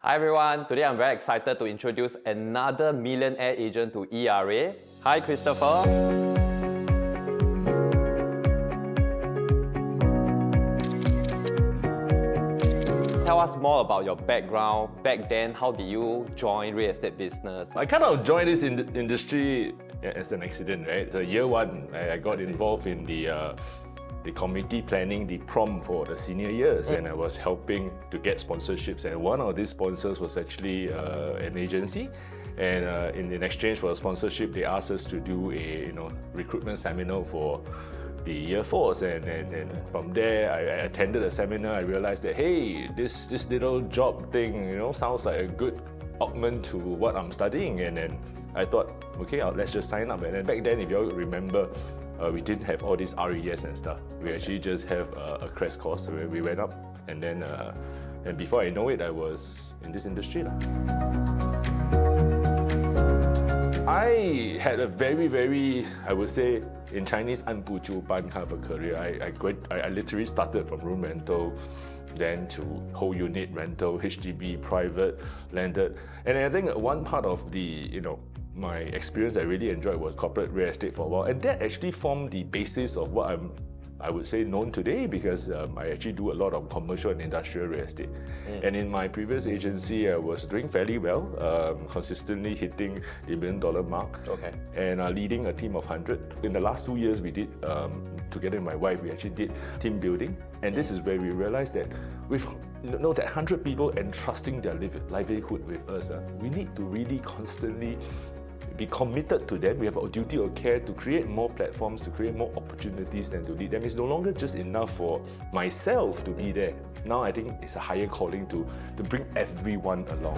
Hi everyone, today I'm very excited to introduce another millionaire agent to ERA. Hi Christopher. Tell us more about your background. Back then, how did you join real estate business? I kind of joined this industry as an accident, right? So year one, I got involved in the community planning, the prom for the senior years, and I was helping to get sponsorships. And one of these sponsors was actually an agency. And in exchange for a sponsorship, they asked us to do a recruitment seminar for the year fours, and from there I attended a seminar. I realized that hey, this little job thing sounds like a good augment to what I'm studying, and then I thought, okay, let's just sign up. And then back then, if you all remember, we didn't have all these RES and stuff. We actually just have a crash course where we went up, and then and before I know it, I was in this industry. I had a very, I would say, in Chinese, 按部就班 kind of a career. I literally started from room rental, then to whole unit rental, HDB, private, landed. And I think one part of the, my experience I really enjoyed was corporate real estate for a while. And that actually formed the basis of what I would say known today, because I actually do a lot of commercial and industrial real estate. And in my previous agency, I was doing fairly well, consistently hitting the $1 million mark, and leading a team of 100. In the last 2 years, we did, together with my wife, we actually did team building. And this is where we realized that with that 100 people entrusting their livelihood with us, we need to really constantly be committed to them. We have a duty of care to create more platforms, to create more opportunities than to lead them. It's no longer just enough for myself to be there. Now I think it's a higher calling to bring everyone along.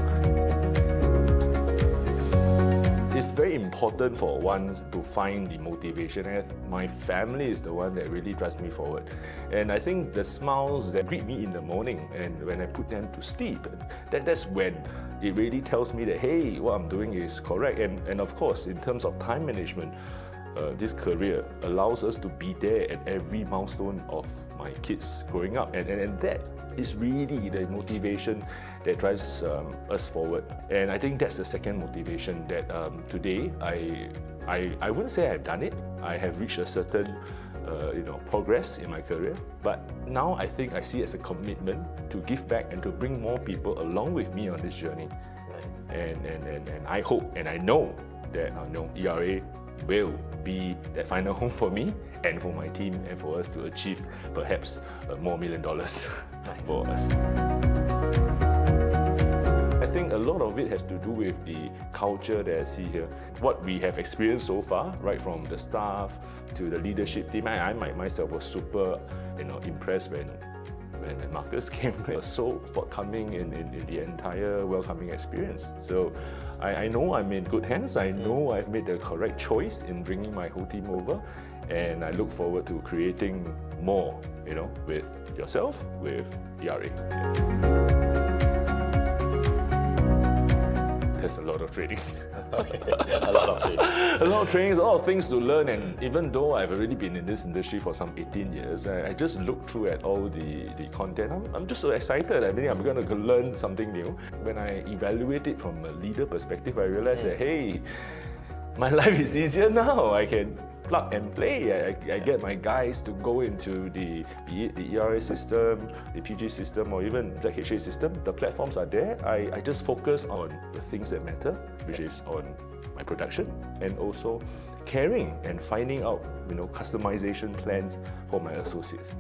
It's very important for one to find the motivation, and my family is the one that really drives me forward. And I think the smiles that greet me in the morning and when I put them to sleep, that's when it really tells me that, hey, what I'm doing is correct. And of course, in terms of time management, this career allows us to be there at every milestone of my kids growing up. And that is really the motivation that drives us forward. And I think that's the second motivation that today, I wouldn't say I've done it. I have reached a certain progress in my career, but now I think I see it as a commitment to give back and to bring more people along with me on this journey. And I hope and I know that ERA will be that final home for me and for my team, and for us to achieve perhaps more $1 million for us. I think a lot of it has to do with the culture that I see here. What we have experienced so far, right from the staff to the leadership team. I myself was super impressed when Marcus came. He was so forthcoming in the entire welcoming experience. So I know I'm in good hands. I know I've made the correct choice in bringing my whole team over, and I look forward to creating more, with yourself, with ERA. There's a lot of trainings. A lot of trainings. A lot of trainings, a lot of things to learn. And even though I've already been in this industry for some 18 years, I just look through at all the content. I'm just so excited. I think I'm going to learn something new. When I evaluate it from a leader perspective, I realize that, hey, my life is easier now. I can plug and play. I get my guys to go into the ERA system, the PG system, or even the HA system. The platforms are there. I just focus on the things that matter, which is on my production, and also caring and finding out customization plans for my associates.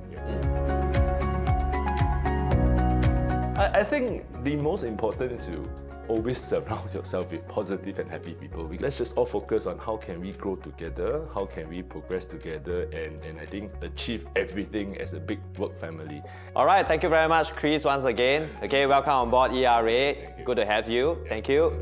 I think the most important is to always surround yourself with positive and happy people. Let's just all focus on how can we grow together, how can we progress together, and I think achieve everything as a big work family. All right, thank you very much, Chris, once again. Okay, welcome on board ERA. Good to have you. Thank you.